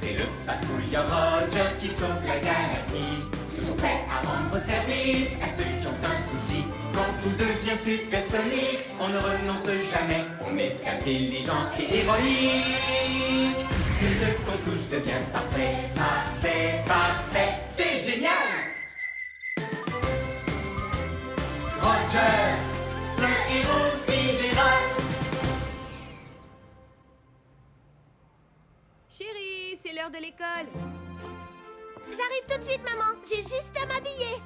C'est le patrouilleur Roger qui sauve la galaxie. Toujours prêt à rendre service à ceux qui ont un souci. Quand tout devient supersonique, on ne renonce jamais. On est intelligent et héroïque. Tout ce qu'on touche devient parfait, parfait, parfait. C'est génial! Roger, le héros sidéral. Chérie, c'est l'heure de l'école. J'arrive tout de suite, maman. J'ai juste à m'habiller.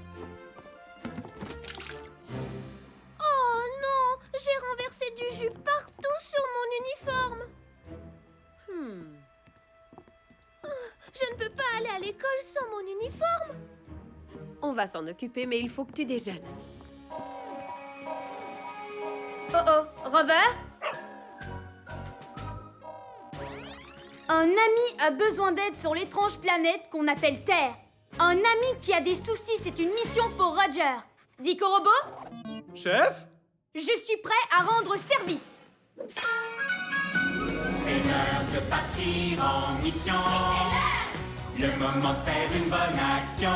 Oh non, j'ai renversé du jus partout sur mon uniforme. Je ne peux pas aller à l'école sans mon uniforme. On va s'en occuper, mais il faut que tu déjeunes. Oh, Rover? Un ami a besoin d'aide sur l'étrange planète qu'on appelle Terre. Un ami qui a des soucis, c'est une mission pour Roger. Dico Robot? Chef? Je suis prêt à rendre service. C'est l'heure de partir en mission. Le moment de faire une bonne action.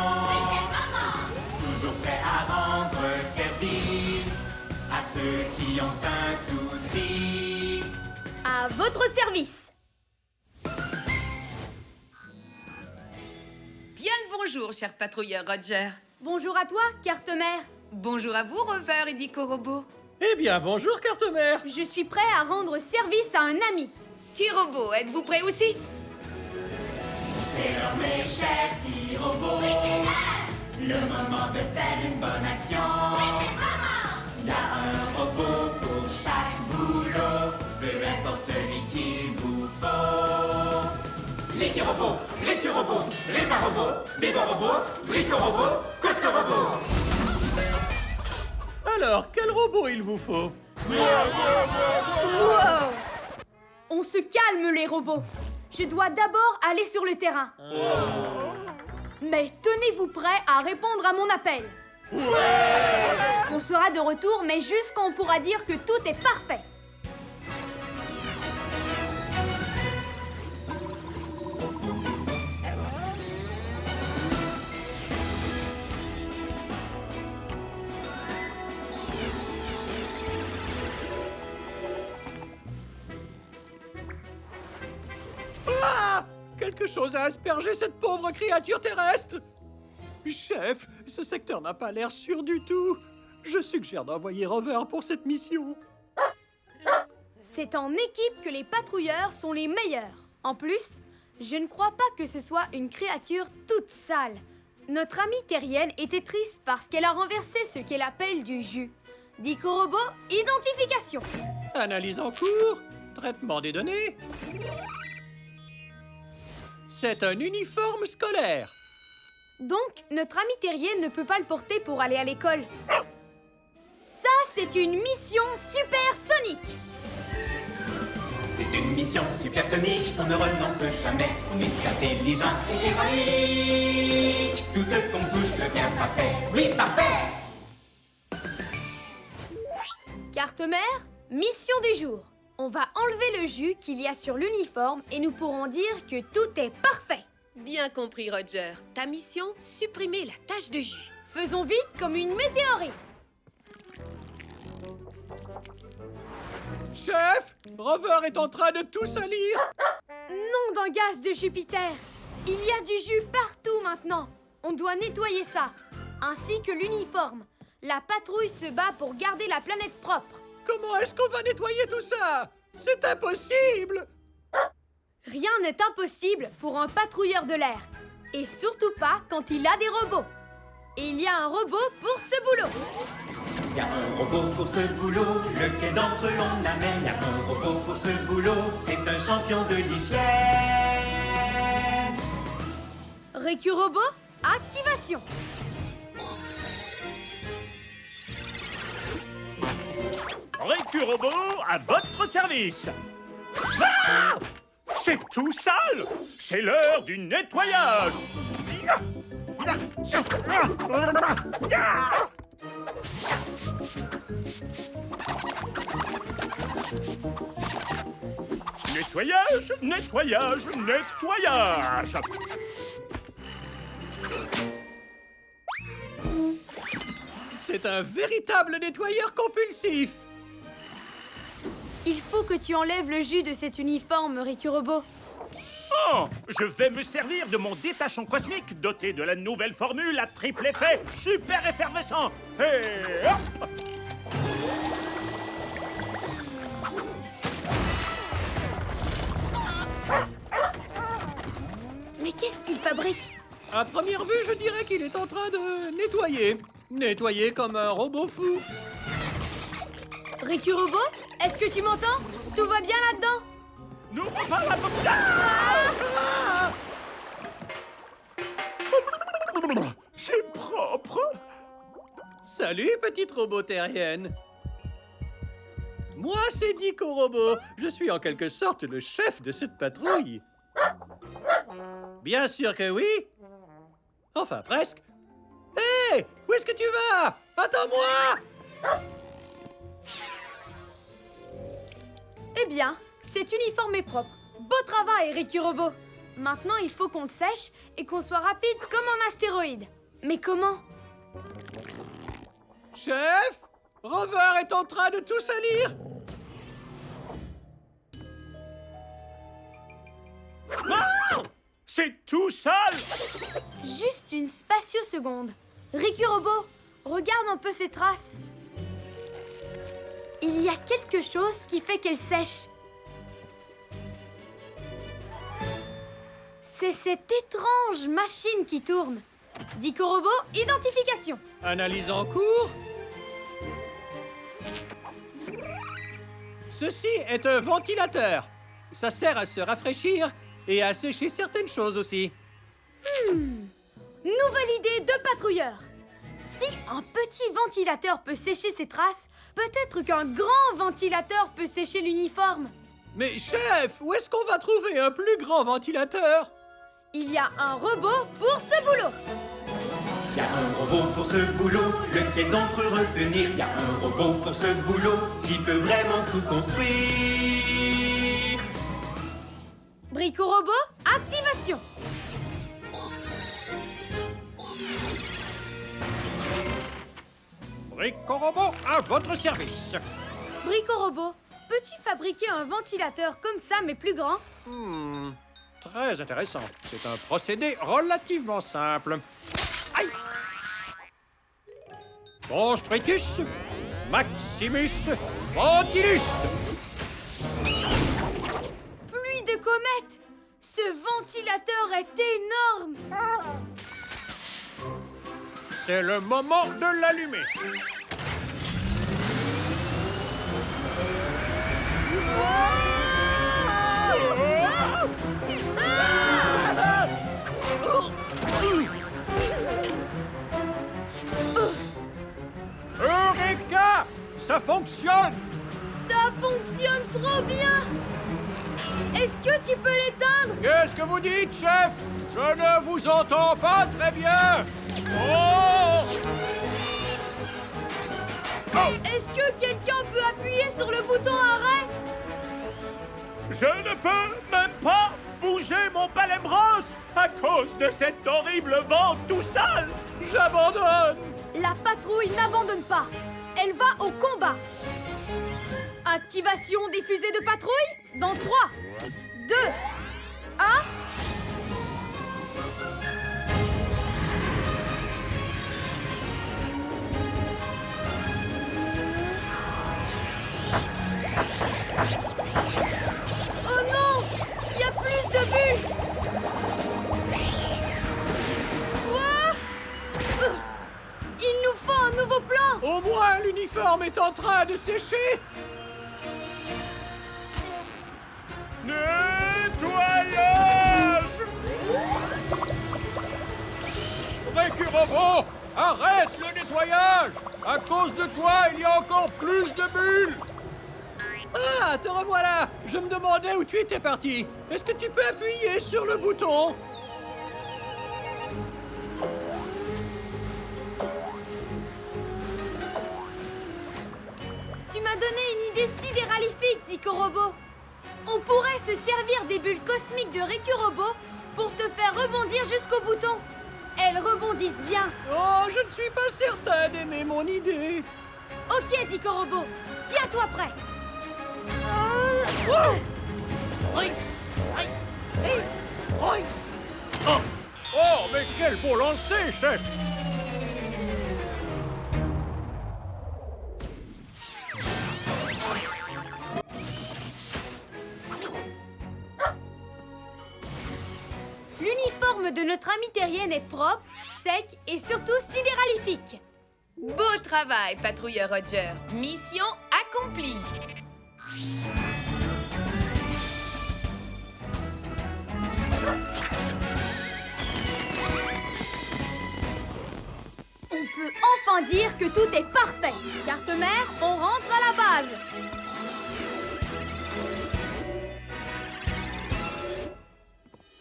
Toujours prêt à rendre service à ceux qui ont un souci. À votre service. Bien le bonjour, cher patrouilleur Roger. Bonjour à toi, carte-mère. Bonjour à vous, Rover et Dico Robot. Eh bien, bonjour, carte-mère. Je suis prêt à rendre service à un ami. T-Robot, êtes-vous prêt aussi? C'est l'heure, mes chers petits robots. Le moment de faire une bonne action. Il y a un robot pour chaque boulot. Peu importe celui qu'il vous faut. L'équi-robot, récu-robot, répar-robot, débat-robot, brico-robot, costo-robot. Alors, quel robot il vous faut? Wow! On se calme, les robots. Je dois d'abord aller sur le terrain. Mais tenez-vous prêts à répondre à mon appel. On sera de retour, mais juste quand on pourra dire que tout est parfait. Ah! Quelque chose a aspergé cette pauvre créature terrestre. Chef, ce secteur n'a pas l'air sûr du tout. Je suggère d'envoyer Rover pour cette mission. C'est en équipe que les patrouilleurs sont les meilleurs. En plus, je ne crois pas que ce soit une créature toute sale. Notre amie terrienne était triste parce qu'elle a renversé ce qu'elle appelle du jus. Dico Robot, identification. Analyse en cours. Traitement des données. C'est un uniforme scolaire. Donc, notre amie terrienne ne peut pas le porter pour aller à l'école. Ça, c'est une mission supersonique. C'est une mission supersonique, on ne renonce jamais. On est intelligent et héroïque. Tout ce qu'on touche devient parfait. Oui, parfait! Carte-mère, mission du jour. On va enlever le jus qu'il y a sur l'uniforme et nous pourrons dire que tout est parfait. Bien compris, Roger. Ta mission, supprimer la tache de jus. Faisons vite comme une météorite. Chef, Rover est en train de tout salir. Nom d'un gaz de Jupiter. Il y a du jus partout maintenant. On doit nettoyer ça. Ainsi que l'uniforme. La patrouille se bat pour garder la planète propre. Comment est-ce qu'on va nettoyer tout ça? C'est impossible. Rien n'est impossible pour un patrouilleur de l'air. Et surtout pas quand il a des robots. Et il y a un robot pour ce boulot. Il y a un robot pour ce boulot, lequel d'entre eux l'on amène. Il y a un robot pour ce boulot, c'est un champion de l'hygiène. Récu Robot, activation. Récu-robot à votre service. Ah! C'est tout sale. C'est l'heure du nettoyage. Nettoyage, nettoyage, nettoyage. C'est un véritable nettoyeur compulsif. Il faut que tu enlèves le jus de cet uniforme, Ricky Robot. Oh, je vais me servir de mon détachant cosmique doté de la nouvelle formule à triple effet super effervescent. Et hop! Mais qu'est-ce qu'il fabrique? À première vue, je dirais qu'il est en train de nettoyer. Nettoyer comme un robot fou. Ricky Robot, est-ce que tu m'entends? Tout va bien là-dedans? N'ouvre pas la porte! C'est propre. Salut, petite robot terrienne. Moi, c'est Dico Robot. Je suis en quelque sorte le chef de cette patrouille. Bien sûr que oui. Enfin, presque. Hé, où est-ce que tu vas? Attends-moi! Eh bien, cet uniforme est propre. Beau travail, Ricky Robot. Maintenant, il faut qu'on le sèche et qu'on soit rapide comme un astéroïde. Mais comment? Chef, Rover est en train de tout salir. Ah! C'est tout sale. Juste une spatioseconde. Ricky Robot, regarde un peu ces traces. Il y a quelque chose qui fait qu'elle sèche. C'est cette étrange machine qui tourne. Dico Robot, identification. Analyse en cours. Ceci est un ventilateur. Ça sert à se rafraîchir et à sécher certaines choses aussi. Nouvelle idée de patrouilleur. Si un petit ventilateur peut sécher ses traces, peut-être qu'un grand ventilateur peut sécher l'uniforme. Mais chef, où est-ce qu'on va trouver un plus grand ventilateur? Il y a un robot pour ce boulot. Y a un robot pour ce boulot, lequel d'entre eux retenir? Y a un robot pour ce boulot, qui peut vraiment tout construire. Brico Robot, activation. Brico Robot, à votre service. Brico Robot, peux-tu fabriquer un ventilateur comme ça mais plus grand? Très intéressant. C'est un procédé relativement simple. Aïe! Constritus, Maximus, Ventilus. Pluie de comètes. Ce ventilateur est énorme. C'est le moment de l'allumer. Eureka! Ça fonctionne! Ça fonctionne trop bien. Est-ce que tu peux l'éteindre? Qu'est-ce que vous dites, chef? Je ne vous entends pas très bien! Oh! Est-ce que quelqu'un peut appuyer sur le bouton arrêt? Je ne peux même pas bouger mon palais brosse à cause de cet horrible vent tout sale. J'abandonne! La patrouille n'abandonne pas. Elle va au combat. Activation des fusées de patrouille dans 3, 2, 1. Oh non! Il y a plus de bulles! Ouah! Il nous faut un nouveau plan! Au moins, l'uniforme est en train de sécher! Nettoyage! Ricky Robot, arrête le nettoyage! À cause de toi, il y a encore plus de bulles! Ah, te revoilà! Je me demandais où tu étais parti. Est-ce que tu peux appuyer sur le bouton? Tu m'as donné une idée sidéralifique, Dico Robot. On pourrait se servir des bulles cosmiques de Riku Robo pour te faire rebondir jusqu'au bouton. Elles rebondissent bien. Oh, je ne suis pas certain d'aimer mon idée. Ok, Dico Robo, tiens-toi prêt. Oh, mais quel beau lancer, chef! L'uniforme de notre amie terrienne est propre, sec et surtout sidéralifique. Beau travail, patrouilleur Roger. Mission accomplie. On peut enfin dire que tout est parfait. Carte-mère, on rentre à la base.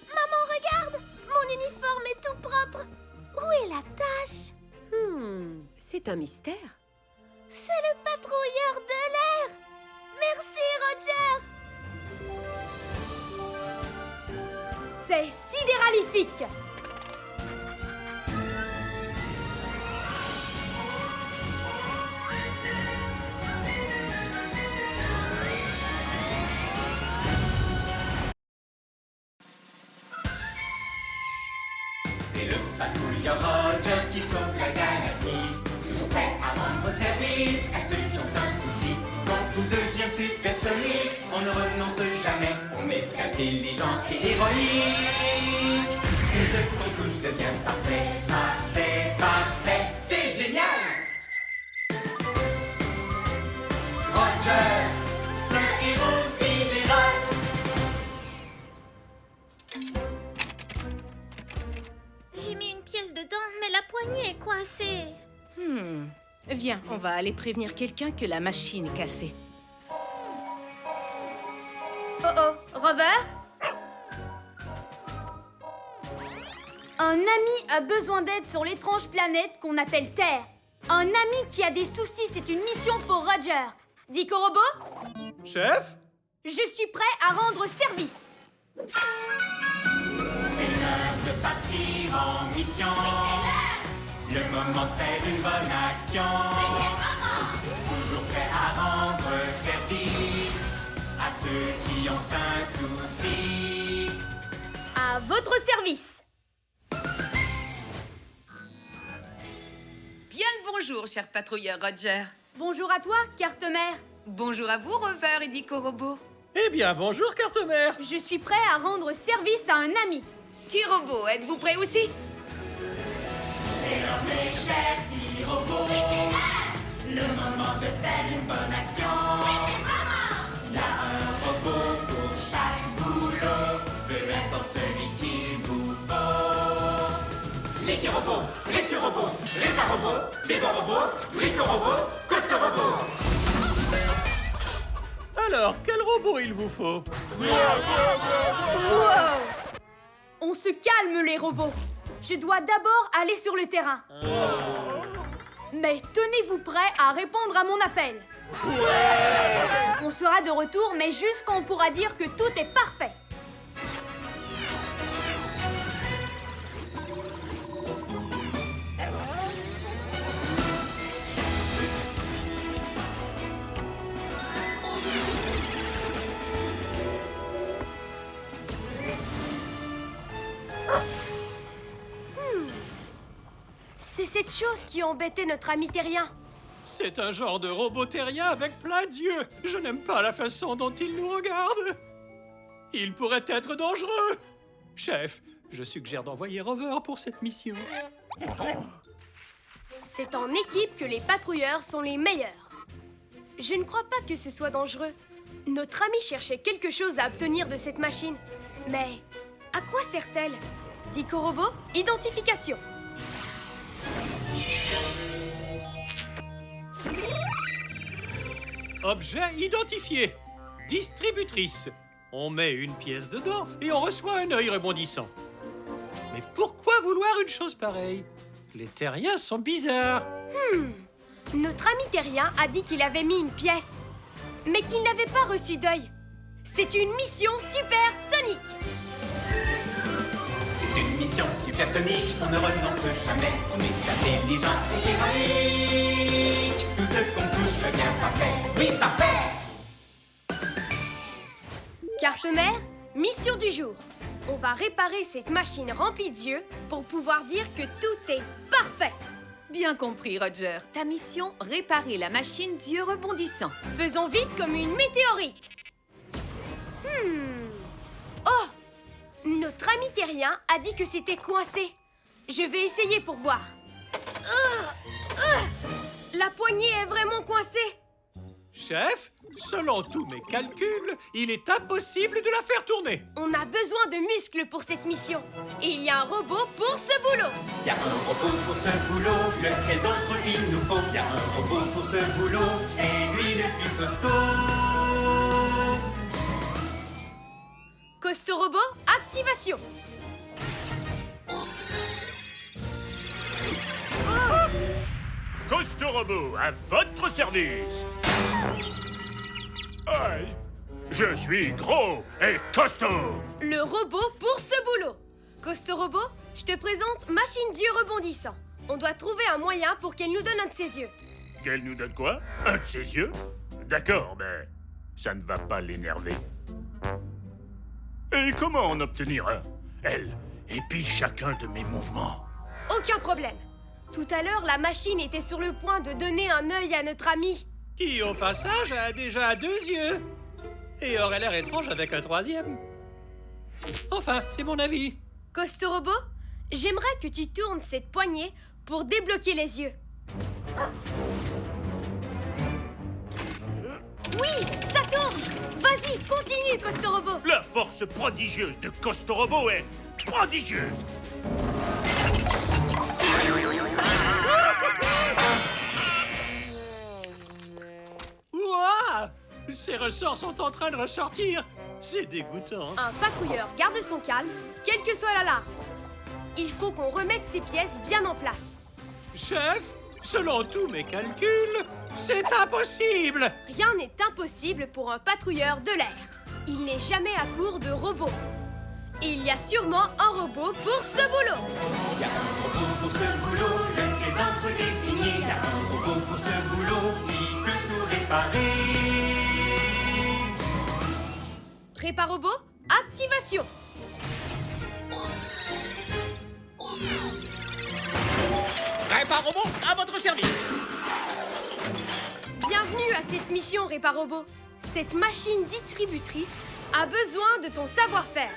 Maman, regarde! Mon uniforme est tout propre. Où est la tache? C'est un mystère. C'est le patrouilleur de l'air! Merci, Roger! C'est sidéralifique. C'est le patrouilleur Roger qui sauve la galaxie. Toujours prêt à rendre service à ceux qui ont un souci. Quand tout devient supersonique, on ne renonce jamais. On est intelligent et héroïque. Et ce qu'on touche devient parfait, parfait, parfait. C'est génial! Roger, le héros sidéral. J'ai mis une pièce dedans, mais la poignée est coincée. Viens, on va aller prévenir quelqu'un que la machine est cassée. Oh oh, Rover? Un ami a besoin d'aide sur l'étrange planète qu'on appelle Terre. Un ami qui a des soucis, c'est une mission pour Roger. Dico Robo, Chef? je suis prêt à rendre service. C'est l'heure de partir en mission. Le moment de faire une bonne action. Toujours prêt à rendre service à ceux qui ont un souci. À votre service. Bien le bonjour, cher patrouilleur Roger. Bonjour à toi, carte-mère. Bonjour à vous, Rover et Dico Robo. Eh bien, bonjour, carte-mère. Je suis prêt à rendre service à un ami. T-Robo, êtes-vous prêt aussi? C'est l'heure, mes chers petits robots. Le moment de faire une bonne action. Il y a un robot pour chaque boulot. Peu importe celui qu'il vous faut. L'équipe robot, Riku Robot, Répa Robot, Débo Robot, Riku Robot, Costa Robot. Alors, quel robot il vous faut? Wow! On se calme, les robots. Je dois d'abord aller sur le terrain. Mais tenez-vous prêts à répondre à mon appel. On sera de retour, mais juste quand on pourra dire que tout est parfait. C'est cette chose qui embêtait notre ami terrien. C'est un genre de robot terrien avec plein d'yeux. Je n'aime pas la façon dont il nous regarde. Il pourrait être dangereux. Chef, je suggère d'envoyer Rover pour cette mission. C'est en équipe que les patrouilleurs sont les meilleurs. Je ne crois pas que ce soit dangereux. Notre ami cherchait quelque chose à obtenir de cette machine. Mais à quoi sert-elle? Dico Robo, identification. Objet identifié. Distributrice. On met une pièce dedans et on reçoit un œil rebondissant. Mais pourquoi vouloir une chose pareille? Les terriens sont bizarres. Notre ami terrien a dit qu'il avait mis une pièce, mais qu'il n'avait pas reçu d'œil. C'est une mission supersonique. C'est une mission supersonique, on ne renonce jamais. On est intelligent et héroïque. Tout ce qu'on touche devient parfait. Oui, parfait! Carte mère, mission du jour. On va réparer cette machine remplie d'yeux pour pouvoir dire que tout est parfait. Bien compris, Roger. Ta mission, réparer la machine d'yeux rebondissants. Faisons vite comme une météorite. Oh! Notre ami terrien a dit que c'était coincé. Je vais essayer pour voir. La poignée est vraiment coincée. Chef, selon tous mes calculs, il est impossible de la faire tourner. On a besoin de muscles pour cette mission. Et il y a un robot pour ce boulot. Il y a un robot pour ce boulot, lequel d'entre eux il nous faut? Il y a un robot pour ce boulot, c'est lui le plus costaud. Costaud robot, activation. Costaud Robot, à votre service. Aïe, je suis gros et costaud. Le robot pour ce boulot. Costaud robot, je te présente machine d'yeux rebondissant. On doit trouver un moyen pour qu'elle nous donne un de ses yeux. Qu'elle nous donne quoi? Un de ses yeux? D'accord, mais ça ne va pas l'énerver. Et comment en obtenir un? Elle épie chacun de mes mouvements. Aucun problème. Tout à l'heure, la machine était sur le point de donner un œil à notre ami. Qui, au passage, a déjà 2 yeux. Et aurait l'air étrange avec un 3e. Enfin, c'est mon avis. Costaud robot, j'aimerais que tu tournes cette poignée pour débloquer les yeux. Oui, ça tourne! Vas-y, continue, Costaud robot. La force prodigieuse de Costaud Robot est prodigieuse. Ouah! Ces ressorts sont en train de ressortir. C'est dégoûtant. Un patrouilleur garde son calme, quelle que soit l'alarme. Il faut qu'on remette ces pièces bien en place. Chef, selon tous mes calculs, c'est impossible. Rien n'est impossible pour un patrouilleur de l'air. Il n'est jamais à court de robots. Et il y a sûrement un robot pour ce boulot. Il y a un robot pour ce boulot, lequel d'entre eux est signé? Il y a un robot pour ce boulot qui peut tout réparer. Réparobot, activation. Réparobot, à votre service. Bienvenue à cette mission, Réparobot. Cette machine distributrice a besoin de ton savoir-faire.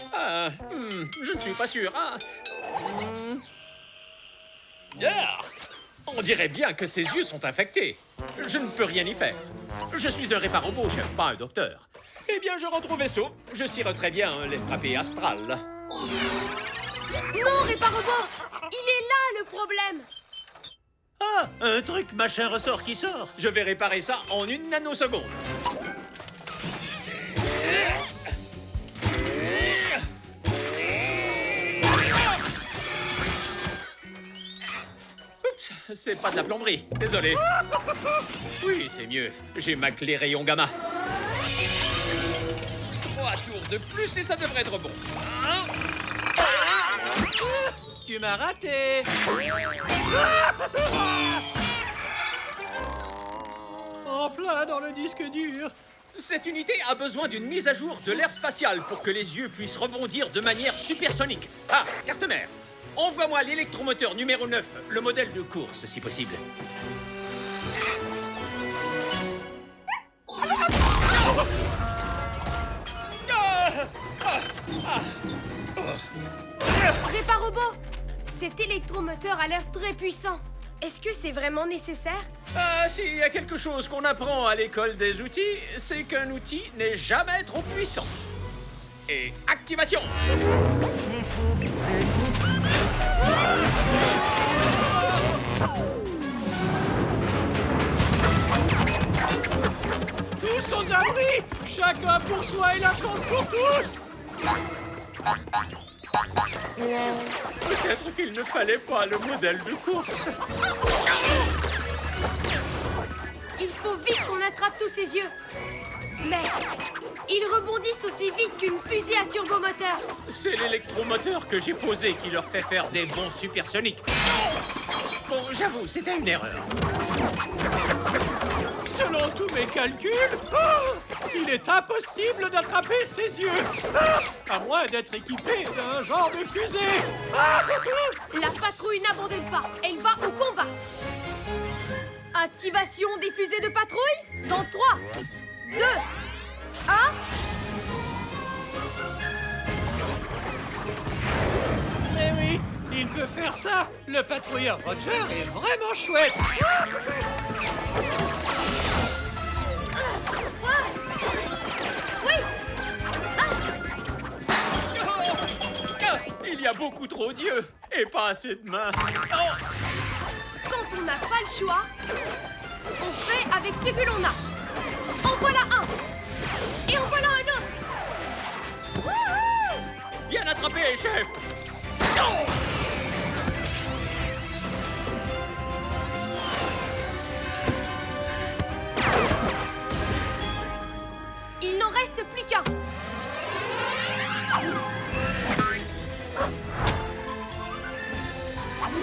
Je ne suis pas sûr. On dirait bien que ses yeux sont infectés. Je ne peux rien y faire. Je suis un réparobot, chef, pas un docteur. Eh bien, je rentre au vaisseau. Je cirerais bien les frappés astrales. Non, Réparobot, il est là le problème. Ah, un truc machin ressort qui sort. Je vais réparer ça en 1 nanoseconde. Oups, c'est pas de la plomberie. Désolé. Oui, c'est mieux. J'ai ma clé rayon gamma. 3 tours de plus et ça devrait être bon. Tu m'as raté. En plein dans le disque dur. Cette unité a besoin d'une mise à jour de l'air spatial pour que les yeux puissent rebondir de manière supersonique. Ah, carte mère, envoie-moi l'électromoteur numéro 9, le modèle de course, si possible. Réparobot, cet électromoteur a l'air très puissant. Est-ce que c'est vraiment nécessaire? Ah, s'il y a quelque chose qu'on apprend à l'école des outils, c'est qu'un outil n'est jamais trop puissant. Et activation! Tous aux abris. Chacun pour soi et la chance pour tous. Peut-être qu'il ne fallait pas le modèle de course. Il faut vite qu'on attrape tous ces yeux. Mais ils rebondissent aussi vite qu'une fusée à turbomoteur. C'est l'électromoteur que j'ai posé qui leur fait faire des bonds supersoniques. Bon, j'avoue, c'était une erreur. Selon tous mes calculs, il est impossible d'attraper ses yeux. À moins d'être équipé d'un genre de fusée. La patrouille n'abandonne pas, elle va au combat. Activation des fusées de patrouille dans 3, 2, 1. Eh oui, il peut faire ça. Le patrouilleur Roger est vraiment chouette. Oui. Il y a beaucoup trop d'yeux et pas assez de mains. Quand on n'a pas le choix, on fait avec ce que l'on a. En voilà un. Et en voilà un autre. Wouhou! Bien attrapé, chef. Il n'en reste plus qu'un.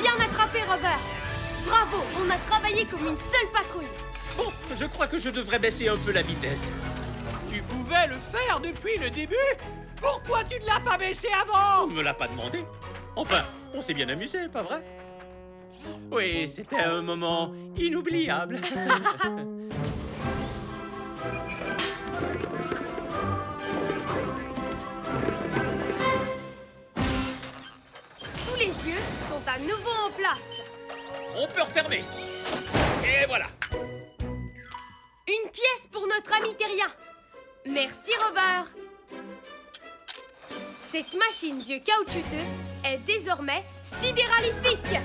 Bien attrapé, Rover. Bravo, on a travaillé comme une seule patrouille. Bon, je crois que je devrais baisser un peu la vitesse. Tu pouvais le faire depuis le début. Pourquoi tu ne l'as pas baissé avant? On ne me l'a pas demandé. Enfin, on s'est bien amusé, pas vrai? Oui, c'était un moment inoubliable. Tous les yeux sont à nouveau en place. On peut refermer. Et voilà. Une pièce pour notre ami terrien. Merci, Rover. Cette machine d'yeux caoutchouteux est désormais sidéralifique.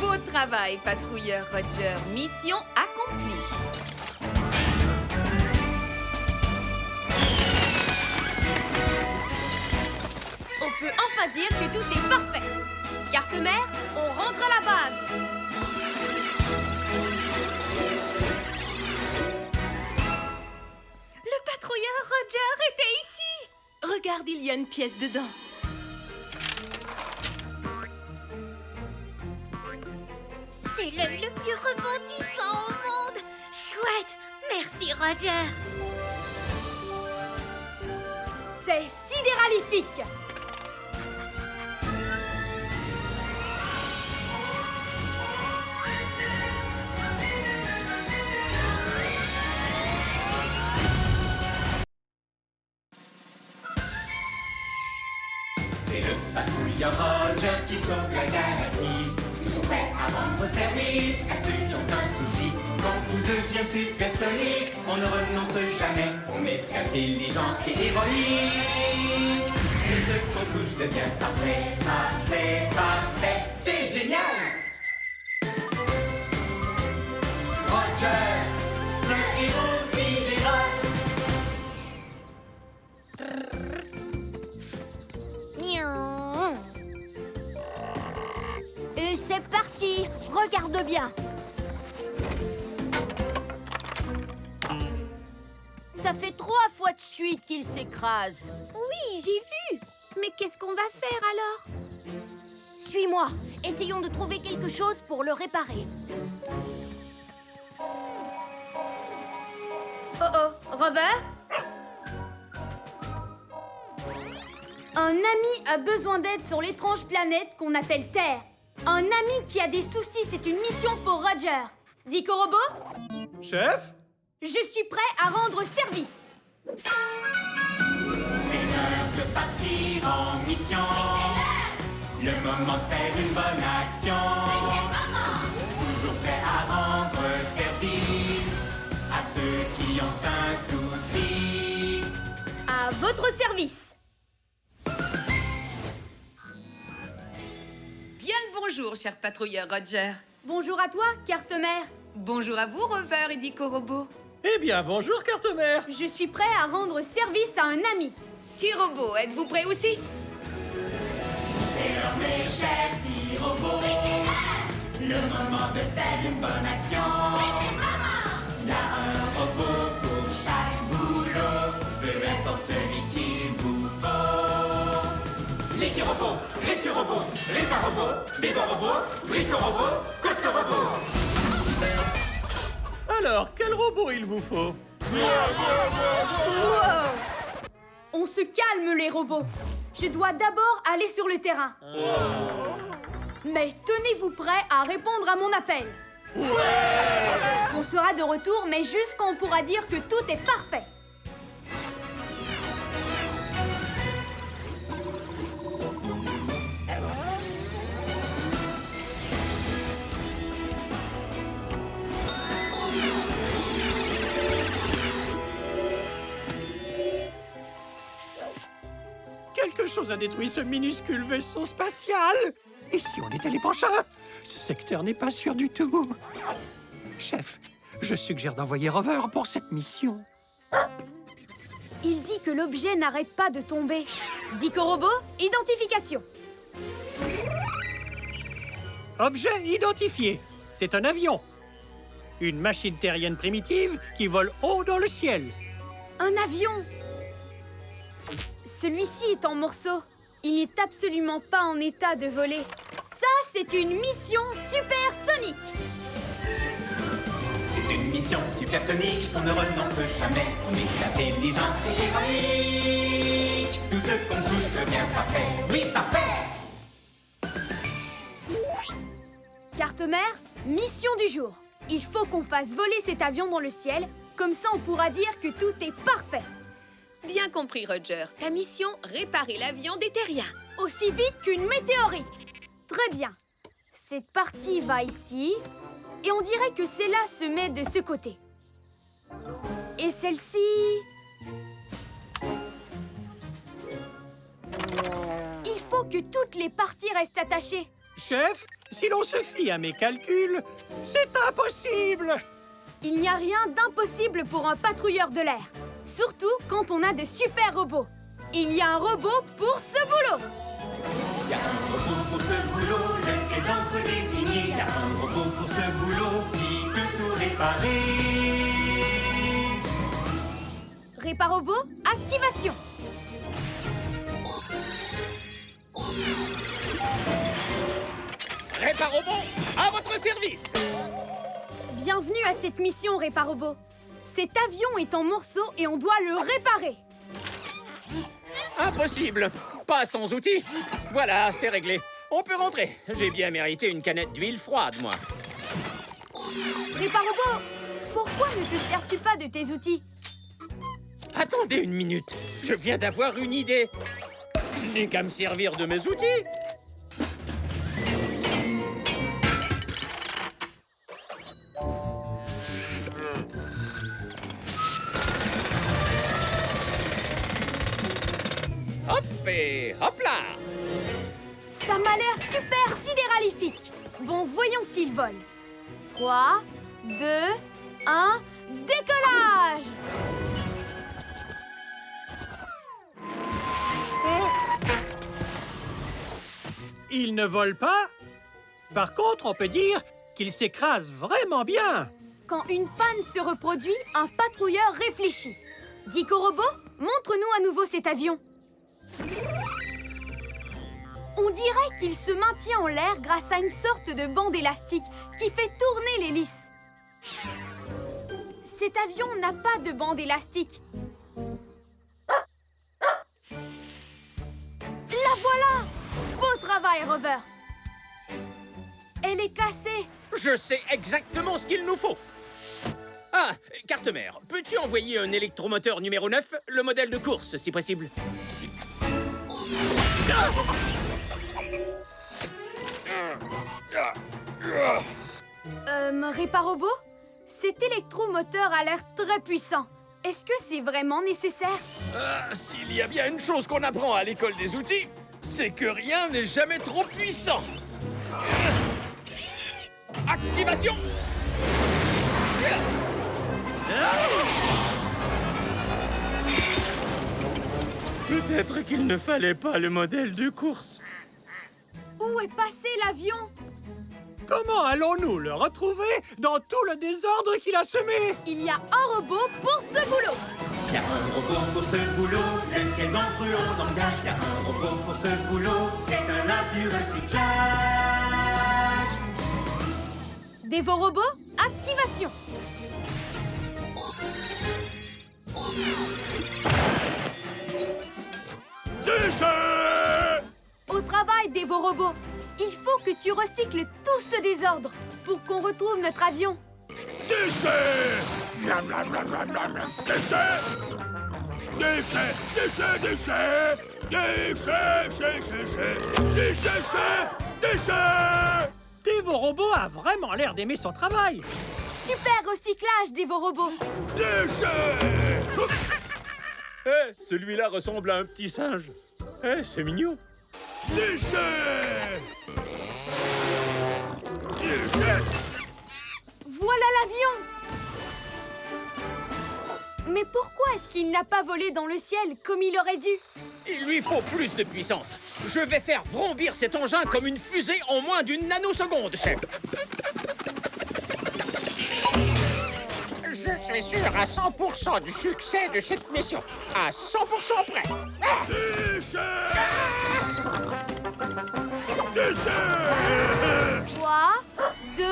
Beau travail, patrouilleur Roger. Mission accomplie. On peut enfin dire que tout est parfait. Carte-mère, on rentre à la base. Le patrouilleur Roger était ici. Regarde, il y a une pièce dedans. C'est l'œil le plus rebondissant au monde. Chouette. Merci, Roger. C'est sidéralifique. C'est le patrouilleur Roger qui sauve la galaxie. Toujours prêt à rendre service à ceux qui ont un souci. Quand tout devient supersonique, on ne renonce jamais. On est intelligent et héroïque. Et ce qu'on touche devient parfait, parfait, parfait. C'est génial! Roger, le héros sidérant. Et c'est parti. Regarde bien. Ça fait 3 fois de suite qu'il s'écrase. Oui, j'ai vu. Mais qu'est-ce qu'on va faire alors? Suis-moi. Essayons de trouver quelque chose pour le réparer. Oh, Rover? Un ami a besoin d'aide sur l'étrange planète qu'on appelle Terre. Un ami qui a des soucis, c'est une mission pour Roger. Dico Robot, Chef? je suis prêt à rendre service. C'est l'heure de partir en mission. Le moment de faire une bonne action. Toujours prêt à rendre service à ceux qui ont un souci. À votre service. Bien le bonjour, cher patrouilleur Roger. Bonjour à toi, carte-mère. Bonjour à vous, Rover et Dico Robot. Eh bien, bonjour, carte-mère. Je suis prêt à rendre service à un ami. T-Robot, êtes-vous prêt aussi? C'est l'heure, mes chers petits robots. Le moment de faire une bonne action. Oui, c'est le moment. Il y a un robot pour chaque boulot, peu importe celui qu'il vous faut. Licky-robot, Ricky-robot, Répar-robot, Débat-robot, Brico-robot, Costo-robot. Alors, quel robot il vous faut? Wow! On se calme, les robots. Je dois d'abord aller sur le terrain. Mais tenez-vous prêts à répondre à mon appel. On sera de retour, mais juste quand on pourra dire que tout est parfait. Quelque chose a détruit ce minuscule vaisseau spatial. Et si on était les prochains? Ce secteur n'est pas sûr du tout. Chef, je suggère d'envoyer Rover pour cette mission. Il dit que l'objet n'arrête pas de tomber. Dico Robot, identification. Objet identifié. C'est un avion. Une machine terrienne primitive qui vole haut dans le ciel. Un avion. Celui-ci est en morceaux. Il n'est absolument pas en état de voler. Ça, c'est une mission supersonique. C'est une mission supersonique, on ne renonce jamais. On est intelligent et héroïque. Tout ce qu'on touche devient parfait. Oui, parfait. Carte-mère, mission du jour. Il faut qu'on fasse voler cet avion dans le ciel. Comme ça, on pourra dire que tout est parfait. Bien compris, Roger. Ta mission, réparer l'avion des terriens. Aussi vite qu'une météorite. Très bien. Cette partie va ici. Et on dirait que celle-là se met de ce côté. Et celle-ci... Il faut que toutes les parties restent attachées. Chef, si l'on se fie à mes calculs, c'est impossible. Il n'y a rien d'impossible pour un patrouilleur de l'air. Surtout quand on a de super robots. Il y a un robot pour ce boulot. Il y a un robot pour ce boulot, lequel d'entre désigné. Il y a un robot pour ce boulot qui peut tout réparer. Répar-robot, activation. Répar-robot, à votre service. Bienvenue à cette mission, Répar-robot. Cet avion est en morceaux et on doit le réparer. Impossible. Pas sans outils. Voilà, c'est réglé. On peut rentrer. J'ai bien mérité une canette d'huile froide, moi. Répar-robot, pourquoi ne te sers-tu pas de tes outils? Attendez une minute. Je viens d'avoir une idée. Je n'ai qu'à me servir de mes outils. Hop et hop là. Ça m'a l'air super sidéralifique. Bon, voyons s'il vole. 3, 2, 1, décollage! Il ne vole pas. Par contre, on peut dire qu'il s'écrase vraiment bien. Quand une panne se reproduit, un patrouilleur réfléchit. Dico Robot, montre-nous à nouveau cet avion. On dirait qu'il se maintient en l'air grâce à une sorte de bande élastique qui fait tourner l'hélice. Cet avion n'a pas de bande élastique. La voilà! Beau travail, Rover! Elle est cassée. Je sais exactement ce qu'il nous faut. Ah, carte-mère, peux-tu envoyer un électromoteur numéro 9, le modèle de course, si possible? Répar-robot? Cet électromoteur a l'air très puissant. Est-ce que c'est vraiment nécessaire? S'il y a bien une chose qu'on apprend à l'école des outils, c'est que rien n'est jamais trop puissant. Activation! Peut-être qu'il ne fallait pas le modèle de course. Où est passé l'avion? Comment allons-nous le retrouver dans tout le désordre qu'il a semé? Il y a un robot pour ce boulot. Il y a un robot pour ce boulot, lequel d'entre eux on engage? Il y a un robot pour ce boulot, c'est un as du recyclage. Dévorobot, activation. Déchets! Au travail, Dévorobot. Il faut que tu recycles tout ce désordre pour qu'on retrouve notre avion. Déchets! Blam, blam, blam, blam, blam, blam. Déchets! Déchets! Déchets! Déchets! Déchets! Déchets! Dévorobot a vraiment l'air d'aimer son travail. Super recyclage, Dévorobot. Déchets! Hé, celui-là ressemble à un petit singe. Hé, c'est mignon. Déchets! Déchets! Voilà l'avion. Mais pourquoi est-ce qu'il n'a pas volé dans le ciel comme il aurait dû? Il lui faut plus de puissance. Je vais faire vrombir cet engin comme une fusée en moins d'une nanoseconde, chef. Je suis sûr à 100% du succès de cette mission. À 100% près. Ah! Déchets! 3, 2,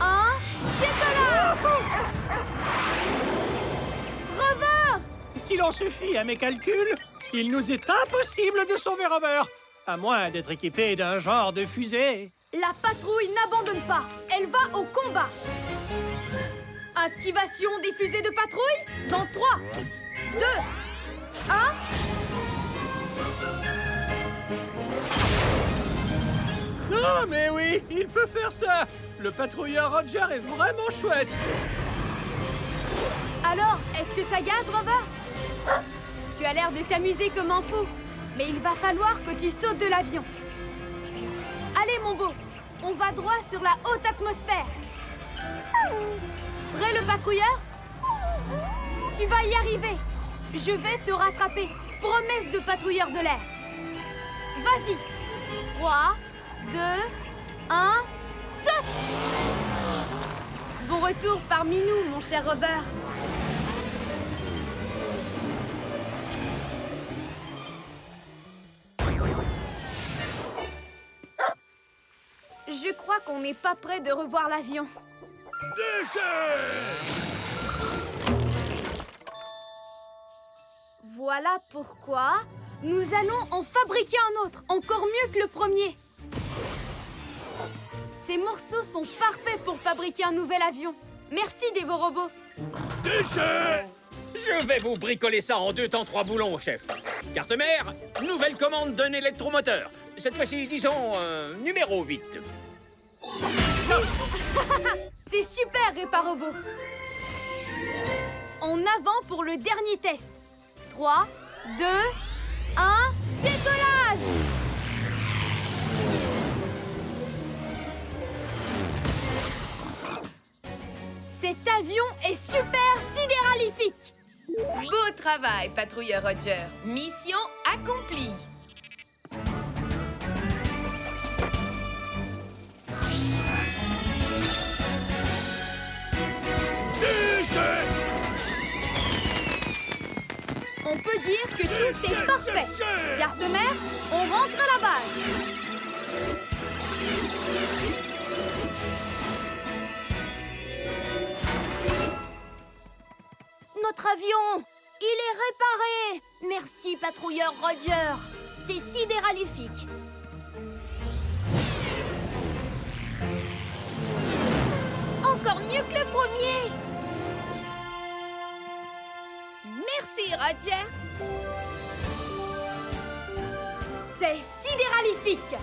1, décollage! Rover! Si l'on se fie à mes calculs, il nous est impossible de sauver Rover, à moins d'être équipé d'un genre de fusée. La patrouille n'abandonne pas. Elle va au combat. Activation des fusées de patrouille dans 3, 2, 1. Non, mais oui, il peut faire ça. Le patrouilleur Roger est vraiment chouette. Alors, est-ce que ça gaze, Rover? Tu as l'air de t'amuser comme un fou, mais il va falloir que tu sautes de l'avion. Allez, mon beau, on va droit sur la haute atmosphère. Prêt, le patrouilleur? Tu vas y arriver. Je vais te rattraper. Promesse de patrouilleur de l'air. Vas-y. 3, 2, 1, saute! Bon retour parmi nous, mon cher Rover. Je crois qu'on n'est pas prêt de revoir l'avion. Déchets! Voilà pourquoi nous allons en fabriquer un autre, encore mieux que le premier. Ces morceaux sont parfaits pour fabriquer un nouvel avion. Merci, Dévorobot. Déchets! Je vais vous bricoler ça en 2 temps 3 boulons, chef. Carte mère, nouvelle commande d'un électromoteur. Cette fois-ci, disons, numéro 8. C'est super, Réparobot. En avant pour le dernier test. 3, 2, 1, décollage! Cet avion est super sidéralifique! Beau travail, patrouilleur Roger. Mission accomplie. On peut dire que tout est parfait. Carte-mère, on rentre à la base. Notre avion, il est réparé. Merci, patrouilleur Roger. C'est sidéralifique. Encore mieux que le premier. Merci, Roger. C'est sidéralifique.